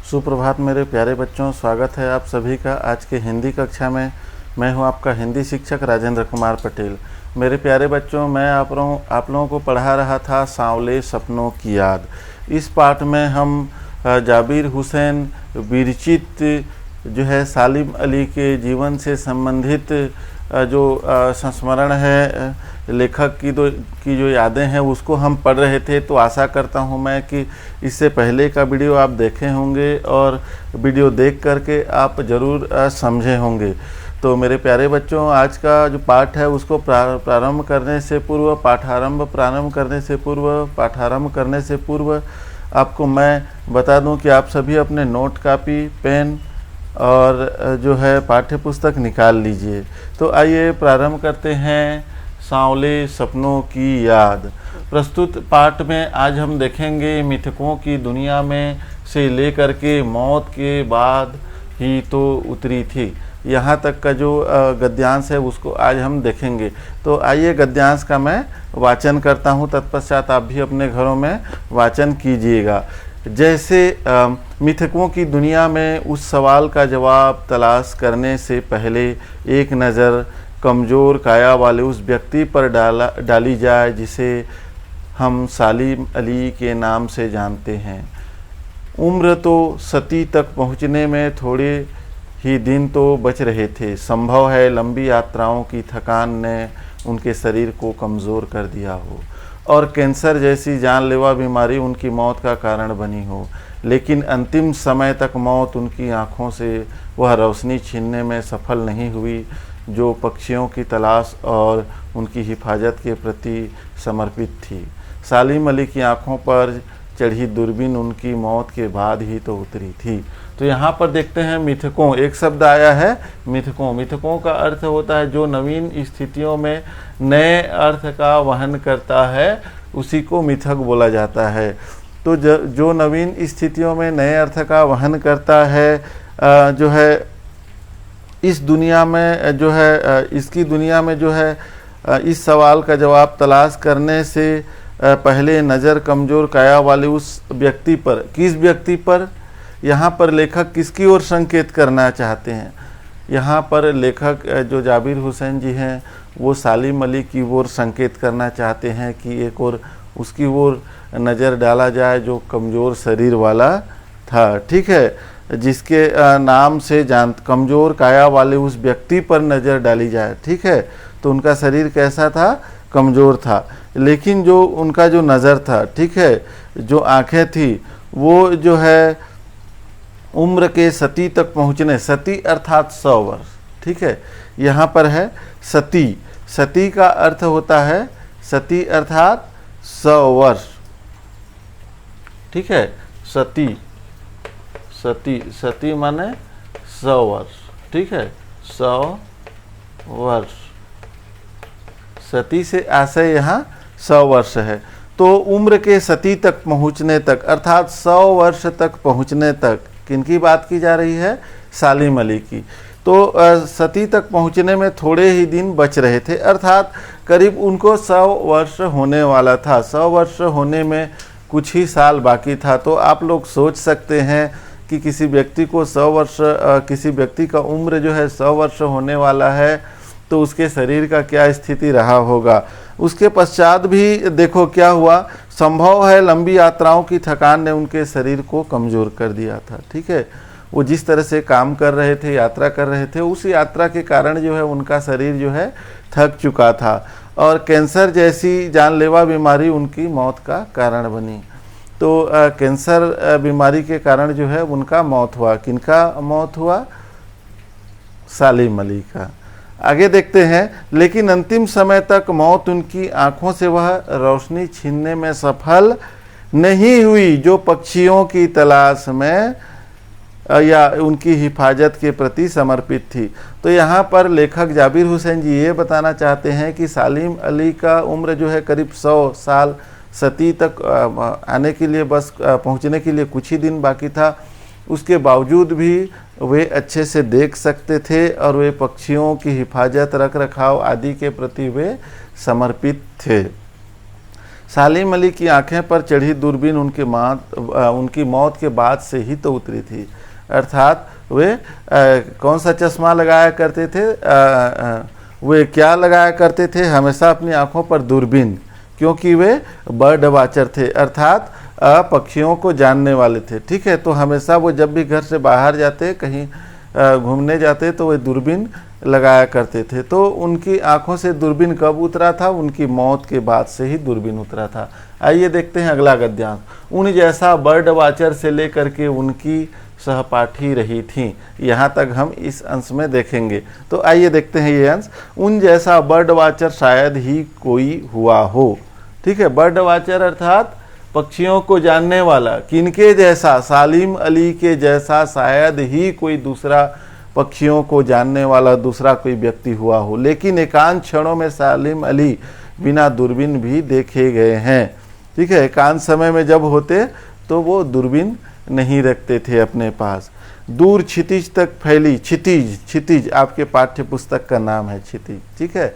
सुप्रभात मेरे प्यारे बच्चों, स्वागत है आप सभी का आज के हिंदी कक्षा में। मैं हूं आपका हिंदी शिक्षक राजेंद्र कुमार पटेल। मेरे प्यारे बच्चों, मैं आप लोगों को पढ़ा रहा था सांवले सपनों की याद। इस पाठ में हम जाबिर हुसैन विरचित जो है सालिम अली के जीवन से संबंधित जो संस्मरण है लेखक की जो यादें हैं उसको हम पढ़ रहे थे। तो आशा करता हूं मैं कि इससे पहले का वीडियो आप देखे होंगे और वीडियो देख करके आप ज़रूर समझे होंगे। तो मेरे प्यारे बच्चों, आज का जो पाठ है उसको प्रारंभ करने से पूर्व आपको मैं बता दूं कि आप सभी अपने नोट कापी पेन और जो है पाठ्य पुस्तक निकाल लीजिए। तो आइए प्रारंभ करते हैं सांवले सपनों की याद। प्रस्तुत पाठ में आज हम देखेंगे मिथकों की दुनिया में से लेकर के मौत के बाद ही तो उतरी थी, यहाँ तक का जो गद्यांश है उसको आज हम देखेंगे। तो आइए गद्यांश का मैं वाचन करता हूँ, तत्पश्चात आप भी अपने घरों में वाचन कीजिएगा। जैसे मिथकों की दुनिया में उस सवाल का जवाब तलाश करने से पहले एक नज़र कमज़ोर काया वाले उस व्यक्ति पर डाली जाए जिसे हम सालिम अली के नाम से जानते हैं। उम्र तो सती तक पहुंचने में थोड़े ही दिन तो बच रहे थे। संभव है लंबी यात्राओं की थकान ने उनके शरीर को कमज़ोर कर दिया हो और कैंसर जैसी जानलेवा बीमारी उनकी मौत का कारण बनी हो, लेकिन अंतिम समय तक मौत उनकी आँखों से वह रोशनी छीनने में सफल नहीं हुई जो पक्षियों की तलाश और उनकी हिफाजत के प्रति समर्पित थी। सालिम अली की आँखों पर चढ़ी दूरबीन उनकी मौत के बाद ही तो उतरी थी। तो यहाँ पर देखते हैं मिथकों, एक शब्द आया है मिथकों। मिथकों का अर्थ होता है जो नवीन स्थितियों में नए अर्थ का वहन करता है, उसी को मिथक बोला जाता है। तो जो नवीन स्थितियों में नए अर्थ का वहन करता है, जो है इस दुनिया में जो है इसकी दुनिया में जो है इस सवाल का जवाब तलाश करने से पहले नज़र कमज़ोर काया वाले उस व्यक्ति पर, किस व्यक्ति पर, यहाँ पर लेखक किसकी ओर संकेत करना चाहते हैं? यहाँ पर लेखक जो जाबिर हुसैन जी हैं वो सालिम अली की ओर संकेत करना चाहते हैं कि एक और उसकी ओर नज़र डाला जाए जो कमज़ोर शरीर वाला था, ठीक है, जिसके नाम से कमज़ोर काया वाले उस व्यक्ति पर नज़र डाली जाए, ठीक है। तो उनका शरीर कैसा था? कमज़ोर था, लेकिन जो उनका जो नज़र था, ठीक है, जो आँखें थी वो जो है उम्र के सती तक पहुँचने, सती अर्थात 100 वर्ष, ठीक है। यहाँ पर है सती, सती का अर्थ होता है सती अर्थात 100 वर्ष, ठीक है। सती, सती, सती माने 100 वर्ष, ठीक है, 100 वर्ष। सती से आशय यहाँ 100 वर्ष है। तो उम्र के सती तक पहुँचने तक अर्थात 100 वर्ष तक पहुँचने तक किनकी बात की जा रही है? सालिम अली की। तो सती तक पहुँचने में थोड़े ही दिन बच रहे थे, अर्थात करीब उनको 100 वर्ष होने वाला था। 100 वर्ष होने में कुछ ही साल बाकी था। तो आप लोग सोच सकते हैं कि किसी व्यक्ति को 100 वर्ष, किसी व्यक्ति का उम्र जो है 100 वर्ष होने वाला है तो उसके शरीर का क्या स्थिति रहा होगा। उसके पश्चात भी देखो क्या हुआ, संभव है लंबी यात्राओं की थकान ने उनके शरीर को कमज़ोर कर दिया था, ठीक है। वो जिस तरह से काम कर रहे थे, यात्रा कर रहे थे, उस यात्रा के कारण जो है उनका शरीर जो है थक चुका था और कैंसर जैसी जानलेवा बीमारी उनकी मौत का कारण बनी। तो कैंसर बीमारी के कारण जो है उनका मौत हुआ। किनका मौत हुआ? सालिम अली का। आगे देखते हैं, लेकिन अंतिम समय तक मौत उनकी आंखों से वह रोशनी छीनने में सफल नहीं हुई जो पक्षियों की तलाश में या उनकी हिफाजत के प्रति समर्पित थी। तो यहाँ पर लेखक जाबिर हुसैन जी ये बताना चाहते हैं कि सालिम अली का उम्र जो है करीब 100 साल, सती तक आने के लिए बस पहुँचने के लिए कुछ ही दिन बाकी था। उसके बावजूद भी वे अच्छे से देख सकते थे और वे पक्षियों की हिफाजत, रख रखाव आदि के प्रति वे समर्पित थे। सालिम अली की आंखें पर चढ़ी दूरबीन उनकी मौत के बाद से ही तो उतरी थी। अर्थात वे कौन सा चश्मा लगाया करते थे, वे क्या लगाया करते थे, हमेशा अपनी आंखों पर दूरबीन, क्योंकि वे बर्ड वाचर थे, अर्थात पक्षियों को जानने वाले थे। ठीक है, तो हमेशा वो जब भी घर से बाहर जाते, कहीं घूमने जाते, तो वे दूरबीन लगाया करते थे। तो उनकी आंखों से दूरबीन कब उतरा था? उनकी मौत के बाद से ही दूरबीन उतरा था। आइए देखते हैं अगला गद्यांश। उन जैसा बर्ड वाचर से लेकर के उनकी सहपाठी रही थीं। यहाँ तक हम इस अंश में देखेंगे। तो आइए देखते हैं ये अंश। उन जैसा बर्ड वाचर शायद ही कोई हुआ हो। ठीक है, बर्ड वाचर अर्थात पक्षियों को जानने वाला। किनके जैसा? सालिम अली के जैसा शायद ही कोई दूसरा पक्षियों को जानने वाला दूसरा कोई व्यक्ति हुआ हो। लेकिन एकांत क्षणों में सालिम अली बिना दूरबीन भी देखे गए हैं। ठीक है, एकांत समय में जब होते तो वो दूरबीन नहीं रखते थे अपने पास। दूर क्षितिज तक फैली, क्षितिज आपके पाठ्य पुस्तक का नाम है क्षितिज। ठीक है,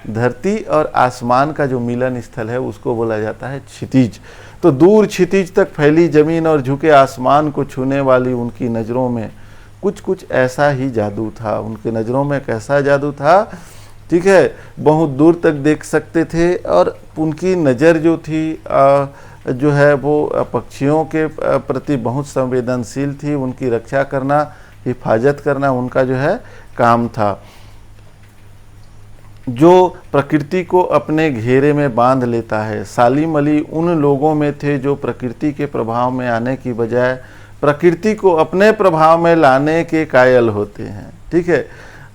धरती और आसमान का जो मिलन स्थल है उसको बोला जाता है क्षितिज। तो दूर क्षितिज तक फैली जमीन और झुके आसमान को छूने वाली उनकी नज़रों में कुछ ऐसा ही जादू था। उनके नज़रों में कैसा जादू था? ठीक है, बहुत दूर तक देख सकते थे और उनकी नज़र जो थी जो है वो पक्षियों के प्रति बहुत संवेदनशील थी। उनकी रक्षा करना, हिफाजत करना उनका जो है काम था। जो प्रकृति को अपने घेरे में बांध लेता है। सालिम अली उन लोगों में थे जो प्रकृति के प्रभाव में आने की बजाय प्रकृति को अपने प्रभाव में लाने के कायल होते हैं। ठीक है,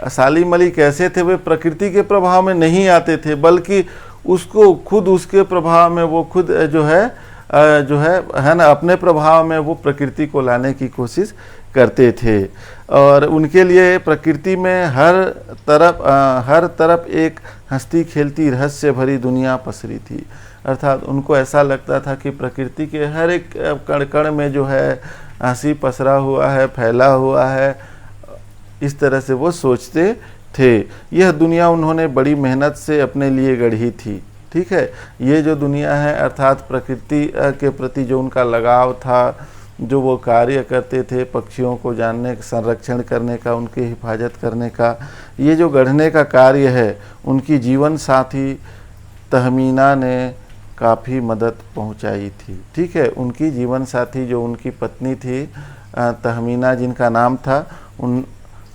सालिम अली कैसे थे? वे प्रकृति के प्रभाव में नहीं आते थे, बल्कि उसको खुद उसके प्रभाव में वो खुद जो है ना अपने प्रभाव में वो प्रकृति को लाने की कोशिश करते थे। और उनके लिए प्रकृति में हर तरफ एक हंसती खेलती रहस्य भरी दुनिया पसरी थी। अर्थात उनको ऐसा लगता था कि प्रकृति के हर एक कण कण में जो है हंसी पसरा हुआ है, फैला हुआ है। इस तरह से वो सोचते थे। यह दुनिया उन्होंने बड़ी मेहनत से अपने लिए गढ़ी थी। ठीक है, ये जो दुनिया है अर्थात प्रकृति के प्रति जो उनका लगाव था, जो वो कार्य करते थे पक्षियों को जानने, संरक्षण करने का, उनकी हिफाजत करने का, ये जो गढ़ने का कार्य है, उनकी जीवन साथी तहमीना ने काफ़ी मदद पहुंचाई थी। ठीक है, उनकी जीवन साथी जो उनकी पत्नी थी तहमीना जिनका नाम था,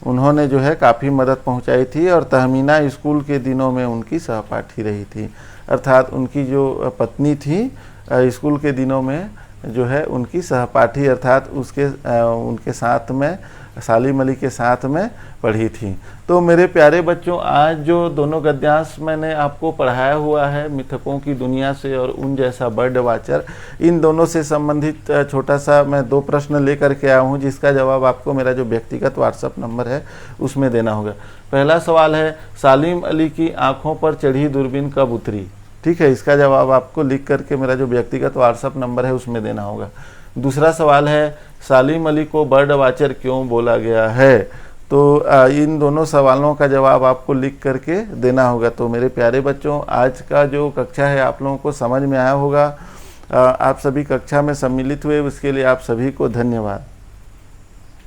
उन्होंने जो है काफ़ी मदद पहुंचाई थी। और तहमीना स्कूल के दिनों में उनकी सहपाठी रही थी। अर्थात उनकी जो पत्नी थी स्कूल के दिनों में जो है उनकी सहपाठी, अर्थात उनके साथ में सालिम अली के साथ में पढ़ी थी। तो मेरे प्यारे बच्चों, आज जो दोनों गद्यांश मैंने आपको पढ़ाया हुआ है मिथकों की दुनिया से और उन जैसा बर्ड वाचर, इन दोनों से संबंधित छोटा सा मैं 2 प्रश्न लेकर के आया हूँ, जिसका जवाब आपको मेरा जो व्यक्तिगत व्हाट्सएप नंबर है उसमें देना होगा। पहला सवाल है, सालिम अली की आंखों पर चढ़ी दूरबीन कब उतरी? ठीक है, इसका जवाब आपको लिख करके मेरा जो व्यक्तिगत व्हाट्सएप नंबर है उसमें देना होगा। दूसरा सवाल है, सालिम अली को बर्ड वाचर क्यों बोला गया है? तो इन दोनों सवालों का जवाब आपको लिख करके देना होगा। तो मेरे प्यारे बच्चों, आज का जो कक्षा है आप लोगों को समझ में आया होगा। आप सभी कक्षा में सम्मिलित हुए, उसके लिए आप सभी को धन्यवाद।